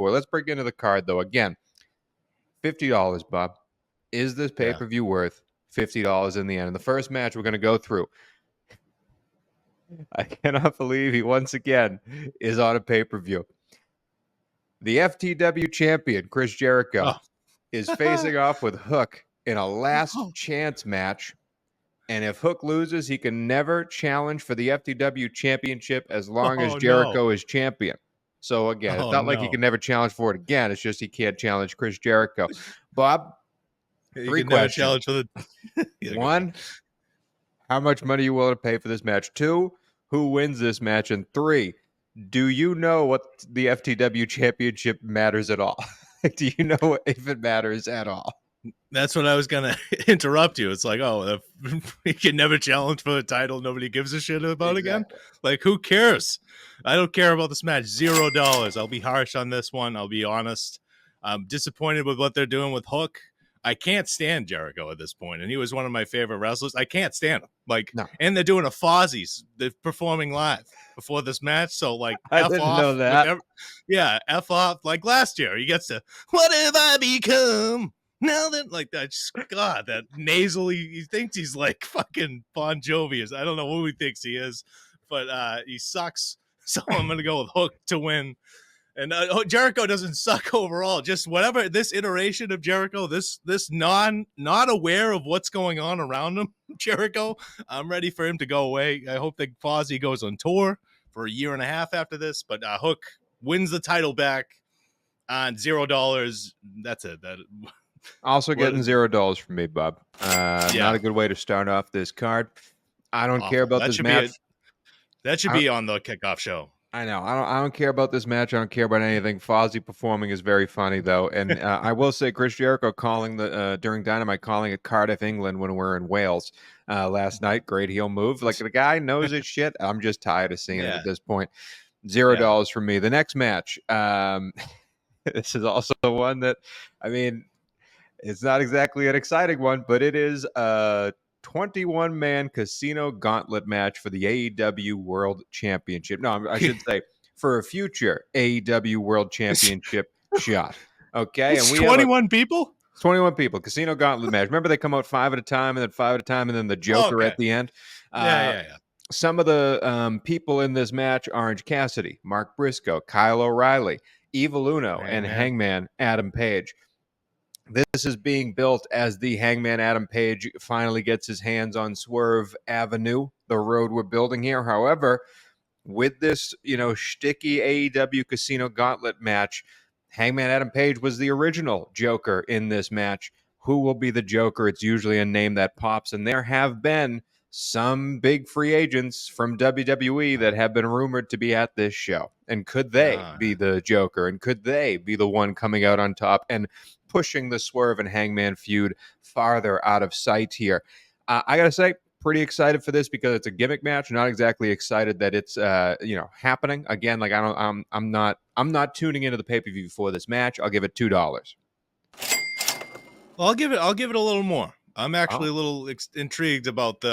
for. Let's break into the card, though. Again, $50, Bob. Is this pay-per-view worth $50 in the end? And the first match we're going to go through, I cannot believe he once again is on a pay-per-view. The FTW champion, Chris Jericho, is facing off with Hook in a last chance match. And if Hook loses, he can never challenge for the FTW championship as long as Jericho is champion. So again, it's not like he can never challenge for it again. It's just he can't challenge Chris Jericho. Bob, three questions. For the... One, how much money are you willing to pay for this match? Two, who wins this match? And three, do you know what the FTW championship matters at all? Do you know if it matters at all? That's what I was going to interrupt you. It's like, he can never challenge for the title. Nobody gives a shit about again. Like, who cares? I don't care about this match. $0. I'll be harsh on this one. I'll be honest. I'm disappointed with what they're doing with Hook. I can't stand Jericho at this point, and he was one of my favorite wrestlers. I can't stand him. And they're doing a Fozzie's. They're performing live before this match, so I didn't know that. F off. Like last year, he gets to, what have I become? Now that, that, God, that nasally, he thinks he's like fucking Bon Jovi. I don't know who he thinks he is, but he sucks. So I'm going to go with Hook to win. And Jericho doesn't suck overall. Just whatever this iteration of Jericho, this not aware of what's going on around him, Jericho, I'm ready for him to go away. I hope that Fozzy goes on tour for a year and a half after this. But Hook wins the title back on $0. That's it. Also getting $0 from me, Bob. Not a good way to start off this card. I don't care about this match. That should be on the kickoff show. I know. I don't care about this match. I don't care about anything. Fozzy performing is very funny, though. And I will say Chris Jericho calling during Dynamite, calling it Cardiff, England when we're in Wales last night. Great heel move. Like, the guy knows his shit. I'm just tired of seeing it at this point. $0 from me. The next match. This is also one that, it's not exactly an exciting one, but it is a 21-man casino gauntlet match for the AEW World Championship. No, I should say for a future AEW World Championship shot. Okay, and we 21 people. 21 people. Casino gauntlet match. Remember, they come out 5 at a time, and then 5 at a time, and then the Joker at the end. Yeah. Some of the people in this match: Orange Cassidy, Mark Briscoe, Kyle O'Reilly, Evil Uno, and Hangman Adam Page. This is being built as the Hangman Adam Page finally gets his hands on Swerve Avenue, the road we're building here. However, with this, shticky AEW Casino Gauntlet match, Hangman Adam Page was the original Joker in this match. Who will be the Joker? It's usually a name that pops, and there have been some big free agents from WWE that have been rumored to be at this show. And could they be the Joker? And could they be the one coming out on top and pushing the Swerve and Hangman feud farther out of sight here? I gotta say, pretty excited for this because it's a gimmick match. Not exactly excited that it's happening again. I'm not tuning into the pay-per-view for this match. I'll give it $2. Well, I'll give it a little more. I'm actually a little intrigued about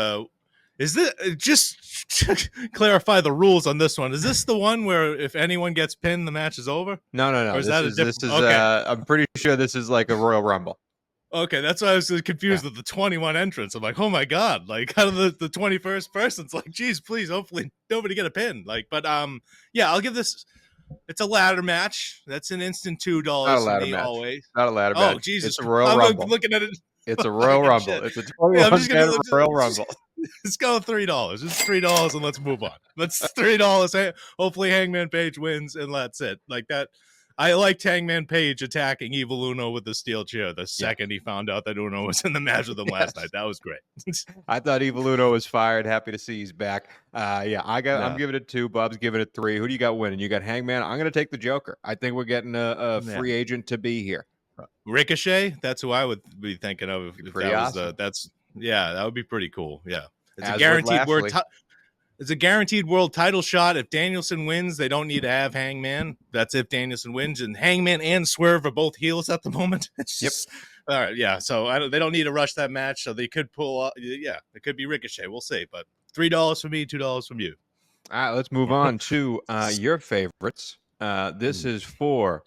is this, just clarify the rules on this one. Is this the one where if anyone gets pinned, the match is over? No. Or this is okay. I'm pretty sure this is like a Royal Rumble. Okay, that's why I was confused with the 21 entrants. I'm like, oh my God, like out of the 21st person's like, geez, please, hopefully nobody get a pin. I'll give this. It's a ladder match. That's an instant $2 for me always. Not a ladder match. Oh, Jesus. It's a Royal Rumble. I'm looking at it. It's a Royal Rumble. It's a 21-man Royal Rumble. Let's go $3. It's $3 and let's move on. That's $3. Hopefully Hangman Page wins and that's it. Like that. I liked Hangman Page attacking Evil Uno with the steel chair the second he found out that Uno was in the match with him last night. That was great. I thought Evil Uno was fired. Happy to see he's back. I'm giving it 2. Bob's giving it 3. Who do you got winning? You got Hangman. I'm going to take the Joker. I think we're getting a free agent to be here. Ricochet. That's who I would be thinking of. Pretty awesome. That would be pretty cool. Yeah, it's a guaranteed word. It's a guaranteed world title shot. If Danielson wins, they don't need to have Hangman. That's if Danielson wins. And Hangman and Swerve are both heels at the moment. All right, yeah. So they don't need to rush that match. So they could pull up. Yeah, it could be Ricochet. We'll see. But $3 from me, $2 from you. All right, let's move on to your favorites. This is for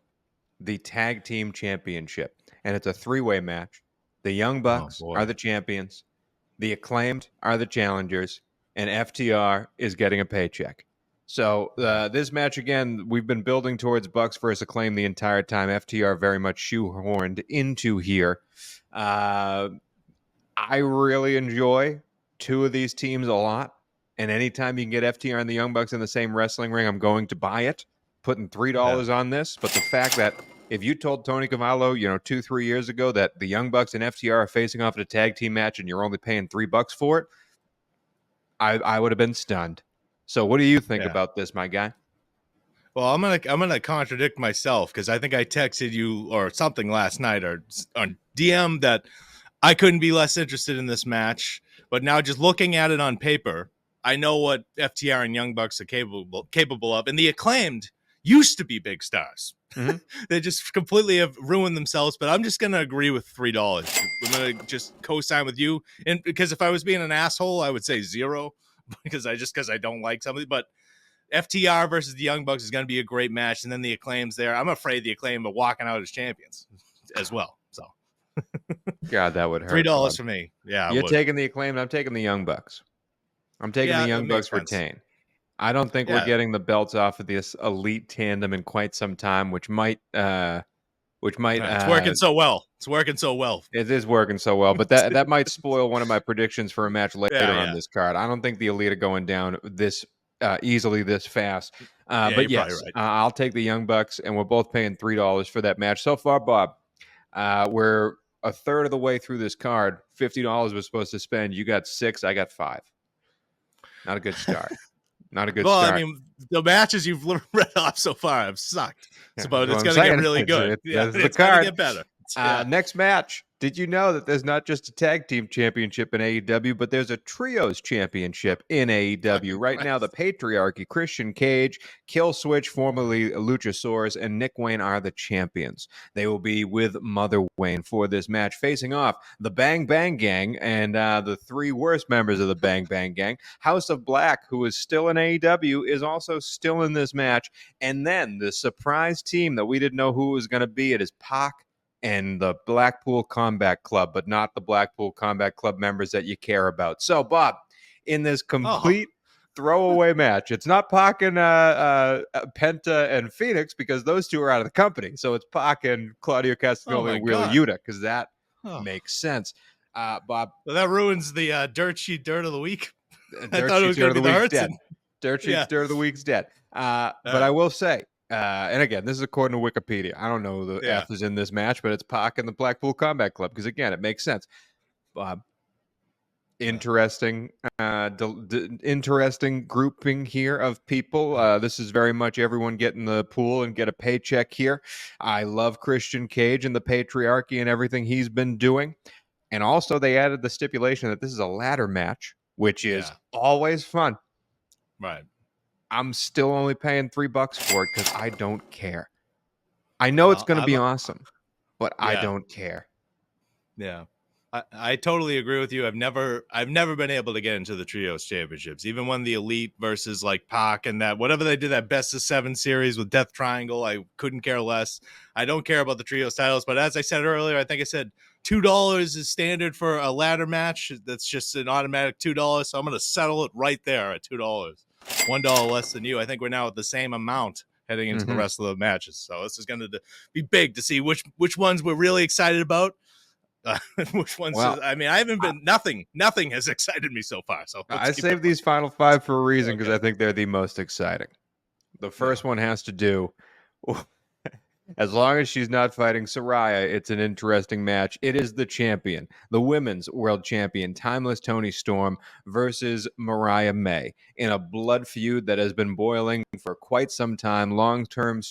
the tag team championship. And it's a 3-way match. The Young Oh Bucks are boy. the champions. The Acclaimed are the challengers. And FTR is getting a paycheck. So this match, again, we've been building towards Bucks versus Acclaim the entire time. FTR very much shoehorned into here. I really enjoy two of these teams a lot. And anytime you can get FTR and the Young Bucks in the same wrestling ring, I'm going to buy it. Putting $3 on this. But the fact that if you told Tony Cavallo, 2-3 years ago that the Young Bucks and FTR are facing off in a tag team match and you're only paying $3 for it, I would have been stunned. So what do you think about this, my guy? Well, I'm gonna contradict myself because I think I texted you or something last night or on DM that I couldn't be less interested in this match. But now, just looking at it on paper, I know what FTR and Young Bucks are capable of, and the Acclaimed used to be big stars. Mm-hmm. They just completely have ruined themselves. But I'm just gonna agree with $3. I'm gonna just co-sign with you, and because if I was being an asshole, I would say 0 because I don't like somebody, but. FTR versus the Young Bucks is going to be a great match, and then the Acclaim's there. I'm afraid the Acclaim are walking out as champions as well. So, God, that would hurt. $3 for me. Yeah, you're taking the Acclaim, and I'm taking the Young Bucks. I'm taking the Young Bucks retain. I don't think we're getting the belts off of this elite tandem in quite some time, which might. It's working so well. It's working so well. It is working so well, but that might spoil one of my predictions for a match later on this card. I don't think the Elite are going down this easily this fast. But yes, right. I'll take the Young Bucks, and we're both paying $3 for that match. So far, Bob, we're a third of the way through this card. $50 was supposed to spend. You got 6, I got 5. Not a good start. Not a good start. I mean, the matches you've read off so far have sucked. It's going to get really good. It's going to get better. Next match. Did you know that there's not just a tag team championship in AEW, but there's a trios championship in AEW? Right now, the Patriarchy, Christian Cage, Kill Switch, formerly Luchasaurus, and Nick Wayne are the champions. They will be with Mother Wayne for this match, facing off the Bang Bang Gang and the 3 worst members of the Bang Bang Gang. House of Black, who is still in AEW, is also still in this match. And then the surprise team that we didn't know who it was going to be, it is Pac and the Blackpool Combat Club, but not the Blackpool Combat Club members that you care about. So, Bob, in this complete throwaway match, it's not Pac and Penta and Phoenix because those two are out of the company. So it's Pac and Claudio Castagnoli and Wheeler Yuta because that makes sense. Bob. Well, that ruins the Dirt Sheet Dirt of the Week. I thought it was going to be the Hurts. Dirt Sheet Dirt of the Week's dead. But I will say, and again, this is according to Wikipedia. I don't know who the F is in this match, but it's Pac and the Blackpool Combat Club because, again, it makes sense. Bob, interesting grouping here of people. This is very much everyone get in the pool and get a paycheck here. I love Christian Cage and the Patriarchy and everything he's been doing. And also they added the stipulation that this is a ladder match, which is always fun. Right. I'm still only paying $3 for it because I don't care. I know it's going to be awesome, but I don't care. Yeah, I totally agree with you. I've never been able to get into the trios championships, even when the Elite versus like Pac and that whatever they did that best of 7 series with Death Triangle. I couldn't care less. I don't care about the trios titles, but as I said earlier, I think I said $2 is standard for a ladder match. That's just an automatic $2. So I'm going to settle it right there at $2. $1 less than you. I think we're now at the same amount heading into the rest of the matches. So this is going to be big to see which ones we're really excited about. Which ones? I mean, I haven't been. Nothing has excited me so far. So I saved these final 5 for a reason because I think they're the most exciting. The first one has to do. As long as she's not fighting Saraya, it's an interesting match. It is the champion, the women's world champion, Timeless Toni Storm versus Mariah May in a blood feud that has been boiling for quite some time. Long-term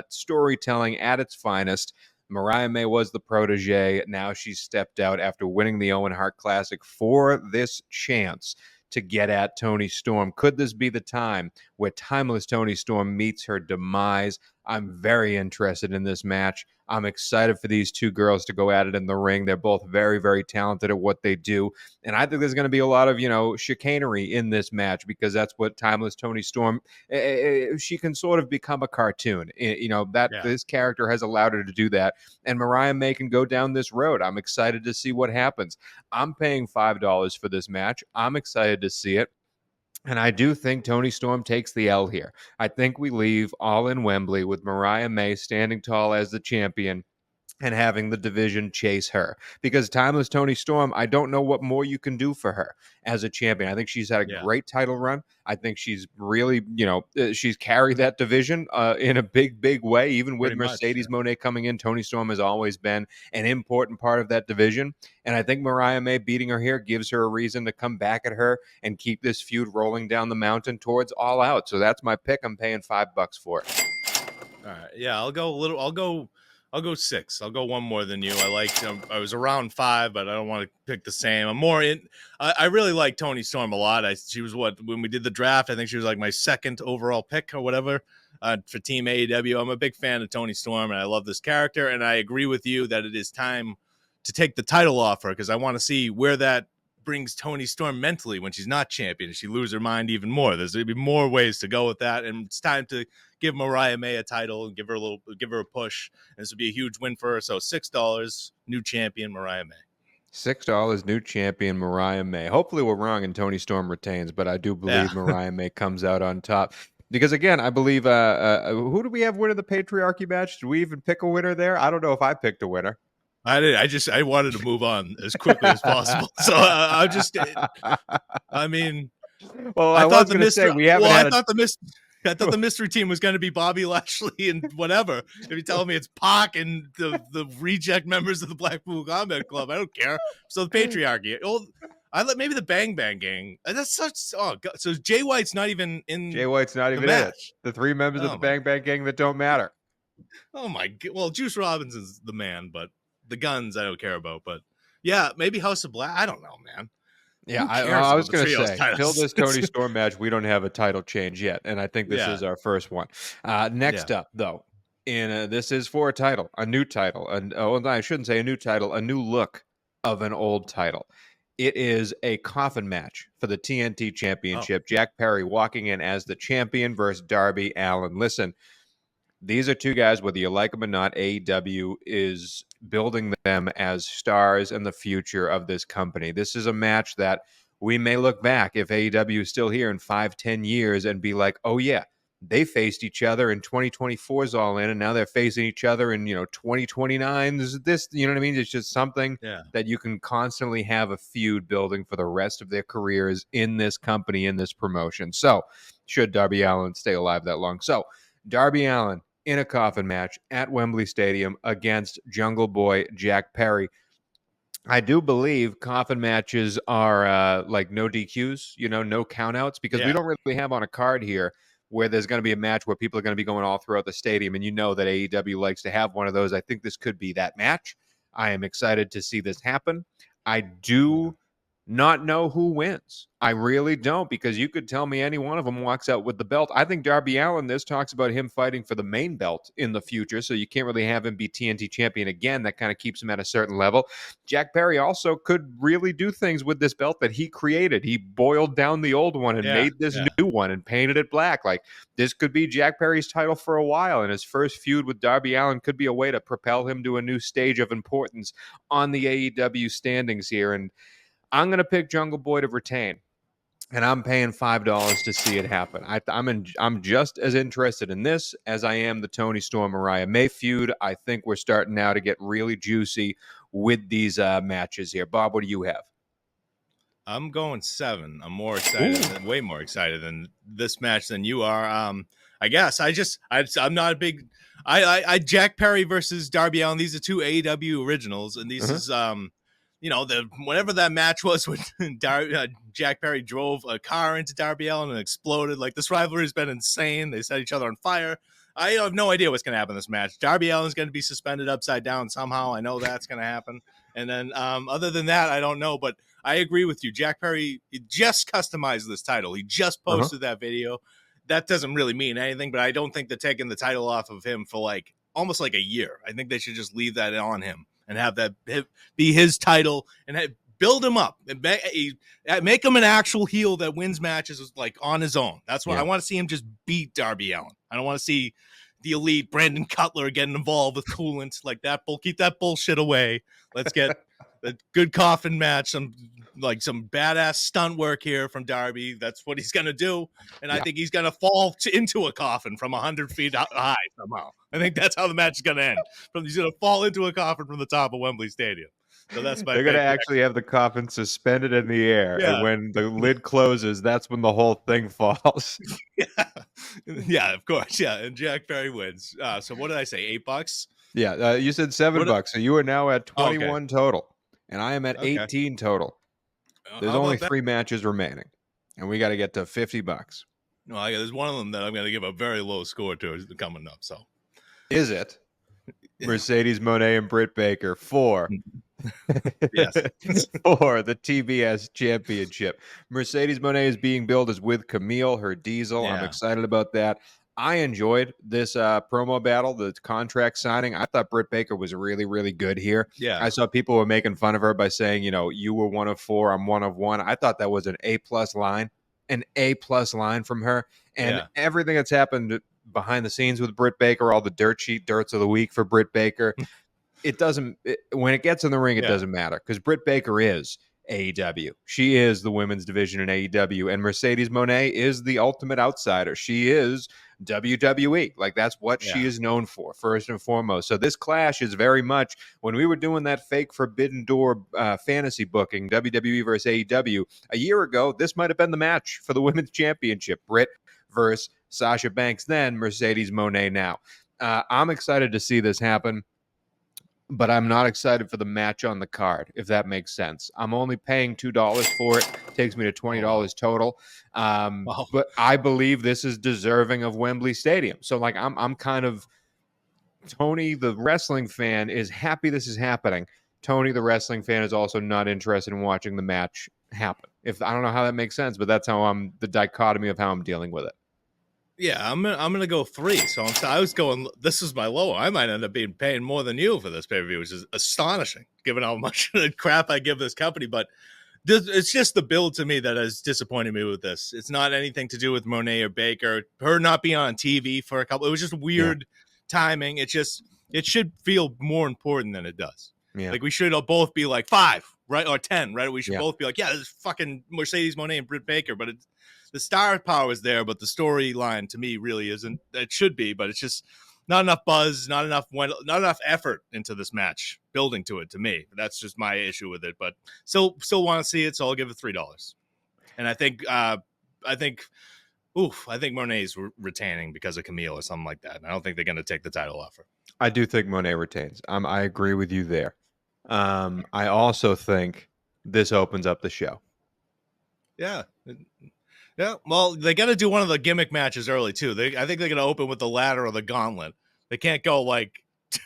storytelling at its finest. Mariah May was the protege. Now she's stepped out after winning the Owen Hart Classic for this chance to get at Toni Storm. Could this be the time where Timeless Toni Storm meets her demise? I'm very interested in this match. I'm excited for these two girls to go at it in the ring. They're both very, very talented at what they do. And I think there's going to be a lot of, chicanery in this match because that's what Timeless Tony Storm, she can sort of become a cartoon. That Yeah. this character has allowed her to do that. And Mariah May can go down this road. I'm excited to see what happens. I'm paying $5 for this match. I'm excited to see it. And I do think Tony Storm takes the L here. I think we leave All in Wembley with Mariah May standing tall as the champion and having the division chase her. Because Timeless Tony Storm, I don't know what more you can do for her as a champion. I think she's had a Yeah. great title run. I think she's really, she's carried that division in a big, big way. Even with Pretty much, Mercedes yeah. Moné coming in, Tony Storm has always been an important part of that division. And I think Mariah May beating her here gives her a reason to come back at her and keep this feud rolling down the mountain towards All Out. So that's my pick. I'm paying $5 for it. All right. Yeah, I'll go 6. I'll go one more than you. I was around 5, but I don't want to pick the same. I really like Tony Storm a lot. She was when we did the draft, I think she was like my second overall pick or whatever for Team AEW. I'm a big fan of Tony Storm, and I love this character. And I agree with you that it is time to take the title off her because I want to see where that brings Tony Storm mentally when she's not champion. She loses her mind even more. There's going to be more ways to go with that, and it's time to give Mariah May a title and give her a push. And this would be a huge win for her. So $6, new champion Mariah May. $6, new champion Mariah May. Hopefully we're wrong and Tony Storm retains, but I do believe Mariah May comes out on top. Because again, I believe who do we have winning the patriarchy match? Did we even pick a winner there? I don't know if I picked a winner. I did. I wanted to move on as quickly as possible. So I mean, well, I was going to say we haven't had. I thought the mystery team was going to be Bobby Lashley and whatever. If you tell me it's Pac and the reject members of the Blackpool Combat Club, I don't care. So the patriarchy. Maybe the Bang Bang Gang. That's such. Oh God. So Jay White's not even in. Jay White's not even in it. The 3 members of the Bang Bang Gang that don't matter. Oh my God. Well, Juice Robinson's the man, but the Guns I don't care about. But yeah, maybe House of Black. I don't know, man. Yeah, I was going to say, till this Tony Storm match, we don't have a title change yet, and I think this is our first one. Next up, though, this is for a title, a new title, and I shouldn't say a new title, a new look of an old title. It is a coffin match for the TNT Championship. Jack Perry walking in as the champion versus Darby Allin. Listen, these are two guys, whether you like them or not, AEW is building them as stars in the future of this company. This is a match that we may look back if AEW is still here in 5-10 years and be like, oh yeah, they faced each other in 2024's All In, and now they're facing each other in 2029. This, you know what I mean? It's just something that you can constantly have a feud building for the rest of their careers in this company, in this promotion. So should Darby Allin stay alive that long? So Darby Allin in a coffin match at Wembley Stadium against Jungle Boy Jack Perry. I do believe coffin matches are like no DQs, no countouts, because we don't really have on a card here where there's going to be a match where people are going to be going all throughout the stadium, and that AEW likes to have one of those. I think this could be that match. I am excited to see this happen. I do not know who wins. I really don't, because you could tell me any one of them walks out with the belt. I think Darby Allin, this talks about him fighting for the main belt in the future, so you can't really have him be TNT champion again. That kind of keeps him at a certain level. Jack Perry also could really do things with this belt that he created. He boiled down the old one and made this new one and painted it black. Like, this could be Jack Perry's title for a while, and his first feud with Darby Allin could be a way to propel him to a new stage of importance on the AEW standings here. And I'm going to pick Jungle Boy to retain, and I'm paying $5 to see it happen. I'm just as interested in this as I am the Tony Storm Mariah May feud. I think we're starting now to get really juicy with these matches here. Bob, what do you have? I'm going 7. I'm more excited, way more excited than this match than you are. I guess I'm not a big. Jack Perry versus Darby Allin. These are 2 AEW originals, and these is whenever that match was when Jack Perry drove a car into Darby Allin and exploded. Like, this rivalry has been insane. They set each other on fire. I have no idea what's going to happen in this match. Darby Allin's going to be suspended upside down somehow. I know that's going to happen. And then other than that, I don't know. But I agree with you. Jack Perry just customized this title. He just posted that video. that doesn't really mean anything, but I don't think they're taking the title off of him for like almost like a year. I think they should just leave that on him and have that be his title and build him up and make him an actual heel that wins matches like on his own. That's what I want to see him just beat Darby Allin. I don't want to see the Elite Brandon Cutler getting involved with coolant like that. Keep that bullshit away. Let's get a good coffin match, some badass stunt work here from Darby. That's what he's gonna do, and I think he's gonna fall into a coffin from 100 feet high somehow. I think that's how the match is gonna end. He's gonna fall into a coffin from the top of Wembley Stadium. So that's my. They're gonna actually have the coffin suspended in the air, and when the lid closes, that's when the whole thing falls. Yeah, of course. Yeah, and Jack Perry wins. So what did I say? $8? Yeah, you said $7, so you are now at 21 total. And I am at 18 total. There's only 3 matches remaining, and we got to get to $50. No, there's one of them that I'm going to give a very low score to coming up. So, is it Mercedes Moné and Britt Baker for yes for the TBS Championship? Mercedes Moné is being billed as with Camille, her Diesel. I'm excited about that. I enjoyed this promo battle, the contract signing. I thought Britt Baker was really, really good here. Yeah. I saw people were making fun of her by saying, you were 1 of 4, I'm 1 of 1. I thought that was an A+ line from her. And everything that's happened behind the scenes with Britt Baker, all the dirt sheet dirts of the week for Britt Baker, when it gets in the ring, it doesn't matter because Britt Baker is AEW. She is the women's division in AEW, and Mercedes Moné is the ultimate outsider. She is WWE. Like, that's what she is known for, first and foremost. So this clash is very much, when we were doing that fake Forbidden Door fantasy booking, WWE versus AEW, a year ago, this might have been the match for the women's championship. Britt versus Sasha Banks then, Mercedes Moné now. I'm excited to see this happen, but I'm not excited for the match on the card, if that makes sense. I'm only paying $2 for it. It takes me to $20 total. But I believe this is deserving of Wembley Stadium. So, I'm kind of Tony, the wrestling fan, is happy this is happening. Tony, the wrestling fan, is also not interested in watching the match happen. I don't know how that makes sense, but that's how the dichotomy of how I'm dealing with it. Yeah, I'm gonna go 3. So I was going. This is my low. I might end up paying more than you for this pay-per-view, which is astonishing, given how much crap I give this company. But it's just the build to me that has disappointed me with this. It's not anything to do with Moné or Baker. Her not being on TV for a couple. It was just weird timing. It should feel more important than it does. Yeah. Like, we should both be like 5, right, or 10, right? We should both be like, this is fucking Mercedes Moné and Britt Baker, but the star power is there, but the storyline to me really isn't. It should be, but it's just not enough buzz, not enough effort into this match, building to it. To me, that's just my issue with it. But still want to see it, so I'll give it $3. And I think Moné's retaining because of Camille or something like that. And I don't think they're going to take the title off her. I do think Moné retains. I agree with you there. I also think this opens up the show. Yeah. Yeah, well, they got to do one of the gimmick matches early, too. I think they're going to open with the ladder or the gauntlet. They can't go,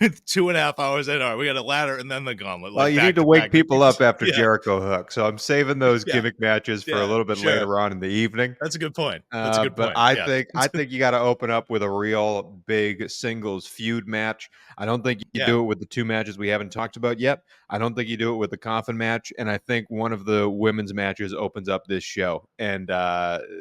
2.5 hours in. All right, we got a ladder and then the gauntlet. Well, you need to wake people up after Jericho Hook. So I'm saving those gimmick matches for a little bit later on in the evening. That's a good point. But I think you got to open up with a real big singles feud match. I don't think you do it with the 2 matches we haven't talked about yet. I don't think you do it with the coffin match. And I think one of the women's matches opens up this show and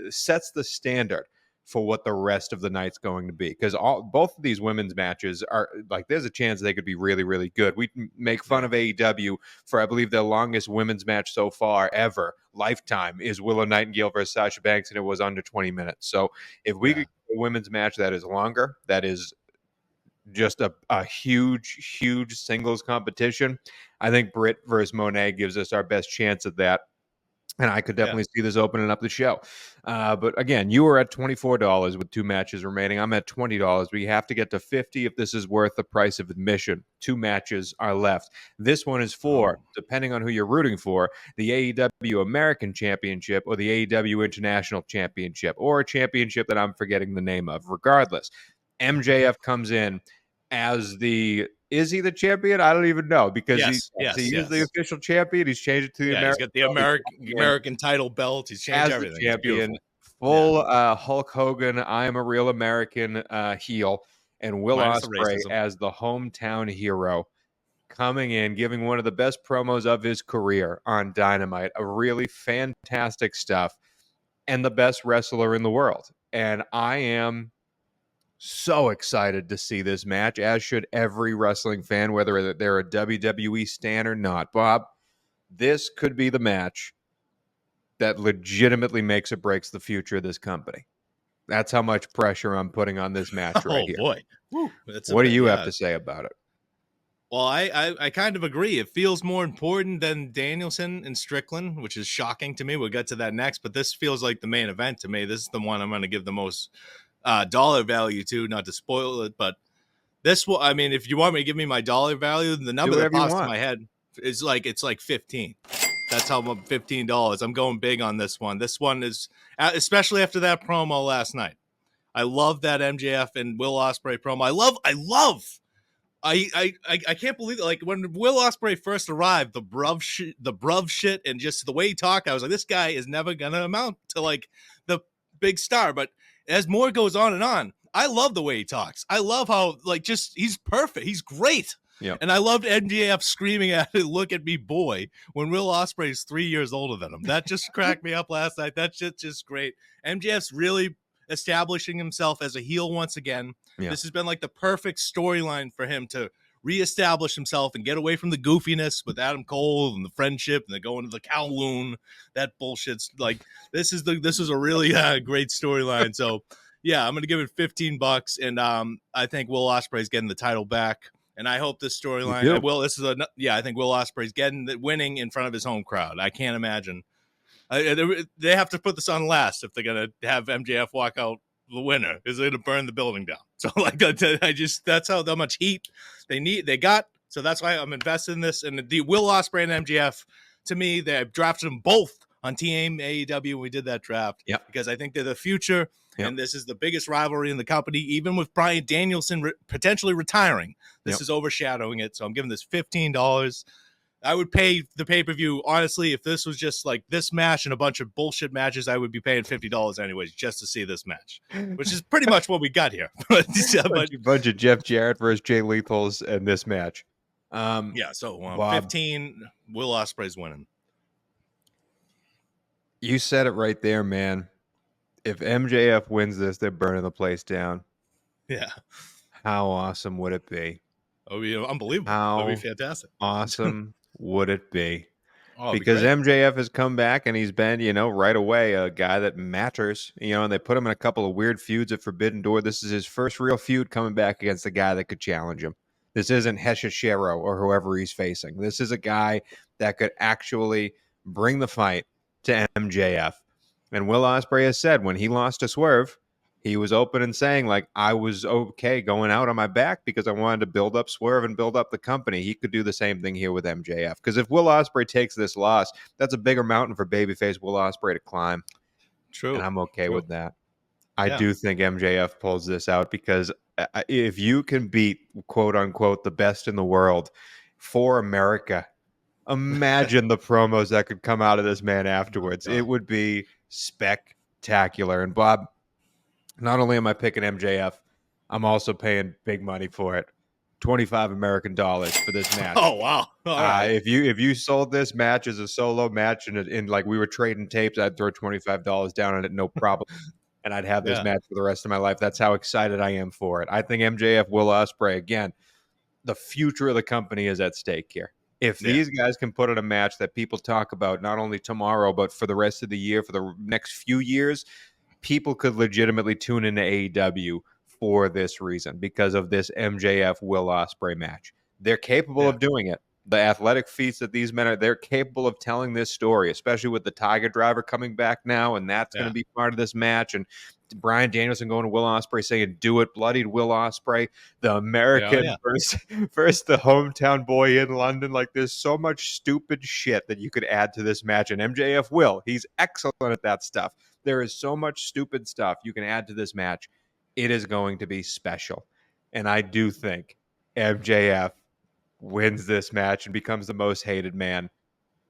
sets the standard for what the rest of the night's going to be, because both of these women's matches are there's a chance they could be really, really good. We make fun of AEW for, I believe, their longest women's match so far ever, lifetime, is Willow Nightingale versus Sasha Banks, and it was under 20 minutes. So if we could get a women's match that is longer, that is just a huge singles competition, I think Britt versus Moné gives us our best chance at that. And I could definitely see this opening up the show. But again, you were at $24 with 2 matches remaining. I'm at $20. We have to get to $50 if this is worth the price of admission. 2 matches are left. This one is for, depending on who you're rooting for, the AEW American Championship or the AEW International Championship, or a championship that I'm forgetting the name of. Regardless, MJF comes in as is he the champion? I don't even know, because he is the official champion. He's changed it to the American. He's got the American title belt. He's changed everything. Champion full Hulk Hogan, I'm a real American heel, and Will Minus the Ospreay racism. as the hometown hero coming in, giving one of the best promos of his career on Dynamite. A really fantastic stuff, and the best wrestler in the world. And I am so excited to see this match, as should every wrestling fan, whether they're a WWE stan or not. Bob, this could be the match that legitimately makes or breaks the future of this company. That's how much pressure I'm putting on this match right Oh here. boy. Woo. That's What do you have yeah. to say about it? Well, I kind of agree. It feels more important than Danielson and Strickland, which is shocking to me. We'll get to that next, but this feels like the main event to me. This is the one I'm going to give the most dollar value to, not to spoil it, but this will, I mean, if you want me to give me my dollar value, the number that whatever you pops to want. my head is like, it's like 15. That's how much $15. I'm going big on this one. This one is, especially after that promo last night. I love that MJF and Will Ospreay promo. I can't believe it. Like when Will Ospreay first arrived, the bruv shit, and just the way he talked, I was like, this guy is never gonna amount to like the big star. But as more goes on and on, I love the way he talks. I love how like just he's perfect. He's great. Yeah. And I loved MJF screaming at it, "Look at me, boy!" When Will Ospreay is 3 years older than him. That just cracked me up last night. That shit's just great. MJF's really establishing himself as a heel once again. Yeah. This has been like the perfect storyline for him to reestablish himself and get away from the goofiness with Adam Cole and the friendship and the going to the Kowloon. That bullshit's like this is a really great storyline. So yeah, I'm gonna give it $15, and I think Will Ospreay's getting the title back. And I hope this storyline. I think Will Ospreay's winning in front of his home crowd. I can't imagine. They have to put this on last if they're gonna have MJF walk out the winner. Is they're gonna burn the building down. So like that's how much heat they got. So that's why I'm invested in this. And the Will Ospreay and MJF, to me, they drafted them both on Team AEW when we did that draft. Yep. Because I think they're the future. Yep. And this is the biggest rivalry in the company, even with Bryan Danielson potentially retiring. This is overshadowing it. So I'm giving this $15. I would pay the pay-per-view, honestly, if this was just like this match and a bunch of bullshit matches, I would be paying $50 anyways just to see this match, which is pretty much what we got here. bunch of Jeff Jarrett versus Jay Lethals in this match. So 15, Will Ospreay's winning. You said it right there, man. If MJF wins this, they're burning the place down. Yeah. How awesome would it be? That would be unbelievable. That would be fantastic. Awesome would it be? Because MJF has come back and he's been, right away a guy that matters, and they put him in a couple of weird feuds at Forbidden Door. This is his first real feud coming back against a guy that could challenge him. This isn't Heshishiro or whoever he's facing. This is a guy that could actually bring the fight to MJF. And Will Ospreay has said when he lost to Swerve, he was open and saying, like, I was okay going out on my back because I wanted to build up Swerve and build up the company. He could do the same thing here with MJF. Because if Will Ospreay takes this loss, that's a bigger mountain for babyface Will Ospreay to climb. True. And I'm okay with that. I do think MJF pulls this out because if you can beat, quote unquote, the best in the world for America, imagine the promos that could come out of this man afterwards. It would be spectacular. And Bob, not only am I picking MJF, I'm also paying big money for it. $25 American for this match. Oh wow! All right. If you sold this match as a solo match and like we were trading tapes, I'd throw $25 down on it, no problem, and I'd have this match for the rest of my life. That's how excited I am for it. I think MJF, Will Ospreay, again, the future of the company is at stake here. If these guys can put in a match that people talk about not only tomorrow but for the rest of the year, for the next few years, people could legitimately tune into AEW for this reason because of this MJF Will Ospreay match. They're capable of doing it. The athletic feats that these men are, they're capable of telling this story, especially with the Tiger Driver coming back now, and that's going to be part of this match. And Bryan Danielson going to Will Ospreay saying, "Do it, bloodied Will Ospreay," the American versus the hometown boy in London. Like, there's so much stupid shit that you could add to this match, and MJF will. He's excellent at that stuff. There is so much stupid stuff you can add to this match. It is going to be special. And I do think MJF wins this match and becomes the most hated man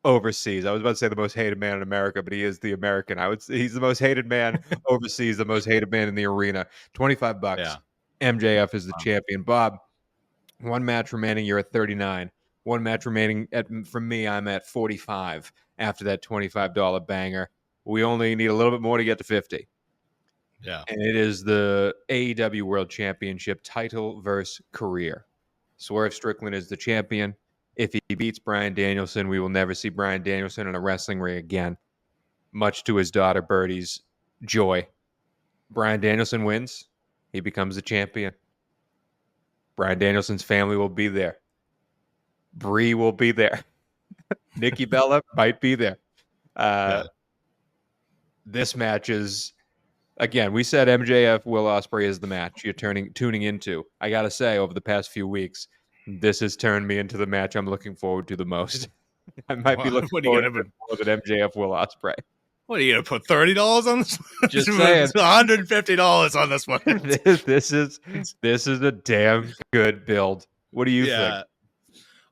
overseas. I was about to say the most hated man in America, but he is the American. I would say he's the most hated man overseas, the most hated man in the arena. $25. Yeah. MJF is the Wow. champion. Bob, one match remaining. You're at 39. One match remaining. From me, I'm at 45 after that $25 banger. We only need a little bit more to get to 50. Yeah. And it is the AEW World Championship title versus career. Swerve Strickland is the champion. If he beats Bryan Danielson, we will never see Bryan Danielson in a wrestling ring again, much to his daughter Birdie's joy. Bryan Danielson wins. He becomes the champion. Bryan Danielson's family will be there. Bree will be there. Nikki Bella might be there. Yeah. This match is, again, we said MJF Will Ospreay is the match you're tuning into. I gotta say, over the past few weeks, this has turned me into the match I'm looking forward to the most. I might be looking What are you forward gonna to it more than MJF Will Ospreay. What are you gonna put $30 on this? Just saying, $150 on this one. this is a damn good build. What do you think?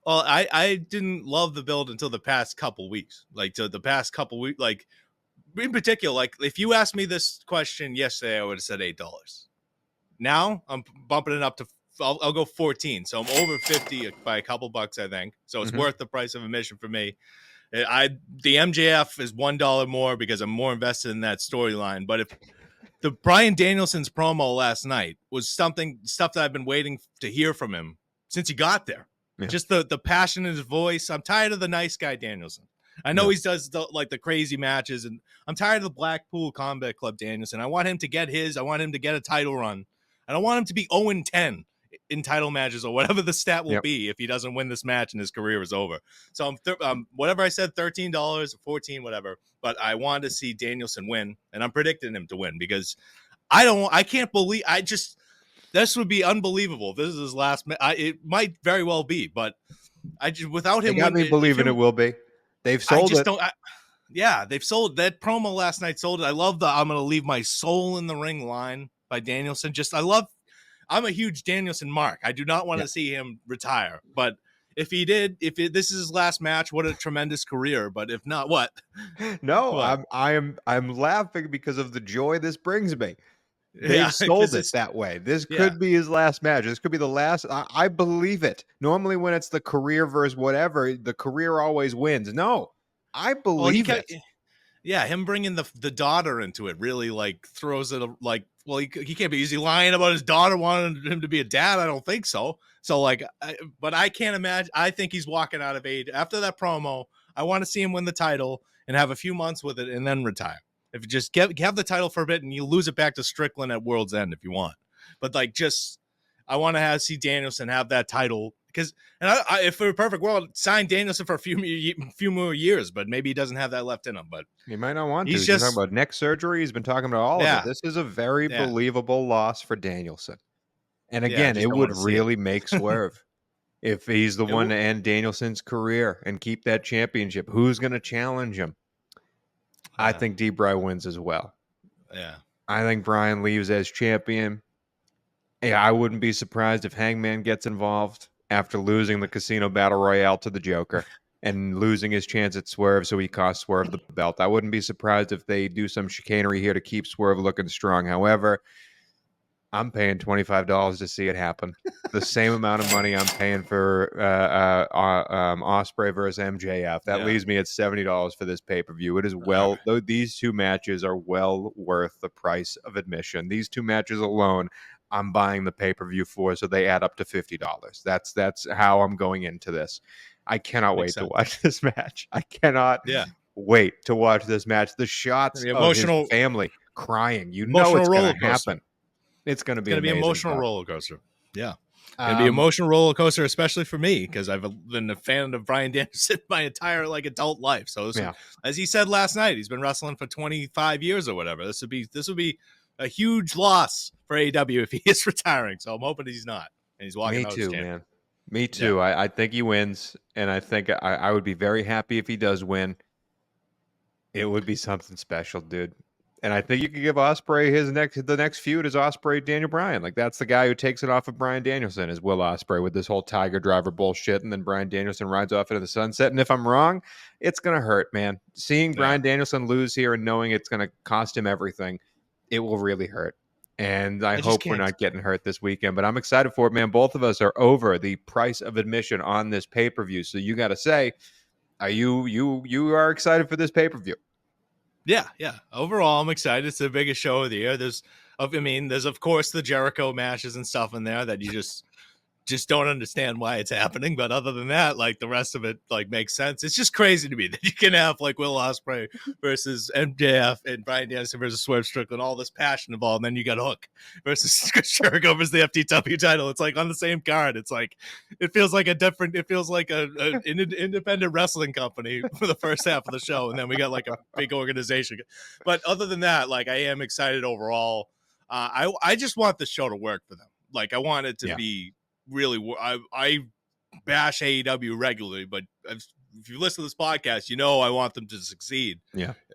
Well, I didn't love the build until the past couple weeks. Like to the past couple weeks, like in particular, like if you asked me this question yesterday, I would have said $8. Now I'm bumping it up to I'll go 14. So I'm over 50 by a couple bucks, I think. So it's worth the price of admission for me. The MJF is $1 more because I'm more invested in that storyline. But if the Bryan Danielson's promo last night was stuff that I've been waiting to hear from him since he got there. Yeah. Just the passion in his voice. I'm tired of the nice guy Danielson. I know he does the crazy matches, and I'm tired of the Blackpool Combat Club Danielson. I want him to get I want him to get a title run. I don't want him to be 0-10 in title matches or whatever the stat will be if he doesn't win this match and his career is over. So I'm whatever I said, $13, 14, whatever. But I want to see Danielson win, and I'm predicting him to win because I can't believe this would be unbelievable. This is his last. It might very well be, but without him, they got me believing it will be. They've sold it. They've sold that promo last night. Sold it. I love the "I'm going to leave my soul in the ring" line by Danielson. I'm a huge Danielson mark. I do not want to see him retire, but if this is his last match, what a tremendous career. But if not, what? No, what? I'm laughing because of the joy this brings me. They've sold it that way. This could be his last match. This could be the last. I believe it. Normally, when it's the career versus whatever, the career always wins. No, I believe it. Yeah, him bringing the daughter into it really like throws it like. Well, he can't be easy lying about his daughter wanting him to be a dad. I don't think so. So like, but I can't imagine. I think he's walking out of age after that promo. I want to see him win the title and have a few months with it and then retire. If you just have the title for a bit and you lose it back to Strickland at World's End if you want, but like I want to see Danielson have that title because if for a perfect world, sign Danielson for a few more years, but maybe he doesn't have that left in him. But he might not want to. He's talking about neck surgery. He's been talking about all of it. This is a very believable loss for Danielson, and again, it would really make Swerve if he's the one to end Danielson's career and keep that championship. Who's going to challenge him? I think D-Bry wins as well. Yeah. I think Bryan leaves as champion. Yeah, I wouldn't be surprised if Hangman gets involved after losing the Casino Battle Royale to the Joker and losing his chance at Swerve, so he costs Swerve the belt. I wouldn't be surprised if they do some chicanery here to keep Swerve looking strong. However, I'm paying $25 to see it happen. The same amount of money I'm paying for Ospreay versus MJF. That leaves me at $70 for this pay-per-view. It is though these two matches are well worth the price of admission. These two matches alone, I'm buying the pay-per-view for, so they add up to $50. That's how I'm going into this. I cannot wait to watch this match. I cannot wait to watch this match. The shots of his family crying. You know it's going to happen. It's going to be an emotional roller coaster. Yeah. It'll be an emotional roller coaster, especially for me, because I've been a fan of Bryan Danielson my entire adult life. So as he said last night, he's been wrestling for 25 years or whatever. This would be a huge loss for AEW if he is retiring. So I'm hoping he's not. And he's walking out. Me too, man. Me too. Yeah. I think he wins, and I think I would be very happy if he does win. It would be something special, dude. And I think you could give Ospreay the next feud is Ospreay Daniel Bryan. Like that's the guy who takes it off of Bryan Danielson is Will Ospreay with this whole Tiger Driver bullshit, and then Bryan Danielson rides off into the sunset. And if I'm wrong, it's gonna hurt, man. Seeing Yeah. Bryan Danielson lose here and knowing it's gonna cost him everything, it will really hurt. And I just hope we're can't. not getting hurt this weekend, but I'm excited for it, man. Both of us are over the price of admission on this pay-per-view. So you gotta say, are you are excited for this pay-per-view? Yeah. Overall, I'm excited. It's the biggest show of the year. There's of course the Jericho matches and stuff in there that you just don't understand why it's happening. But other than that, like the rest of it, like makes sense. It's just crazy to me that you can have like Will Ospreay versus MJF and Bryan Danielson versus Swerve Strickland, all this passion involved, and then you got Hook versus Chris Jericho versus the FTW title. It's like on the same card. It's like it feels like an independent wrestling company for the first half of the show, and then we got like a big organization. But other than that, like I am excited overall. I just want the show to work for them. Like I want it to be really. I bash AEW regularly, but if you listen to this podcast, you know I want them to succeed.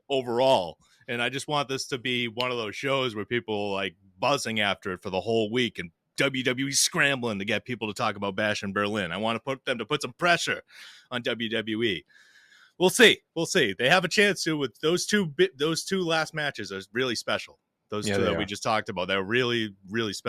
Overall, and I just want this to be one of those shows where people like buzzing after it for the whole week, and WWE scrambling to get people to talk about Bash in Berlin. I want to put some pressure on WWE. We'll see. They have a chance to with those two last matches are really special. Those two that we just talked about, they're really, really special.